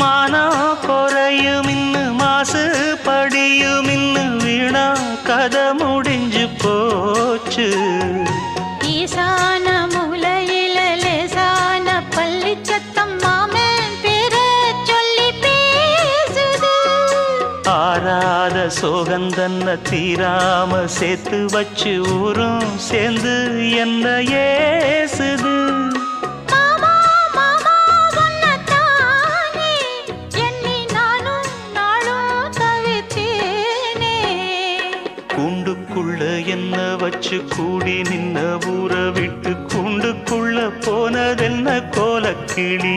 மானம் குறையும் இன்னு மாசு படியும் இன்னு வீணா கதை முடிஞ்சு போச்சு. ஈசான மூலையில லேசான பள்ளி சத்தம் மாமன் பேர சொல்லி பேசுது. ஆறாத சோகந்தன்ன தீராம சேர்த்து வச்சு ஊரும் சேர்ந்து என்ன ஏசுது. கூண்டுக்குள்ள என்ன வச்சு கூடி நின்ன ஊற விட்டு கூண்டுக்குள்ள போனதென்ன கோலக்கிளி.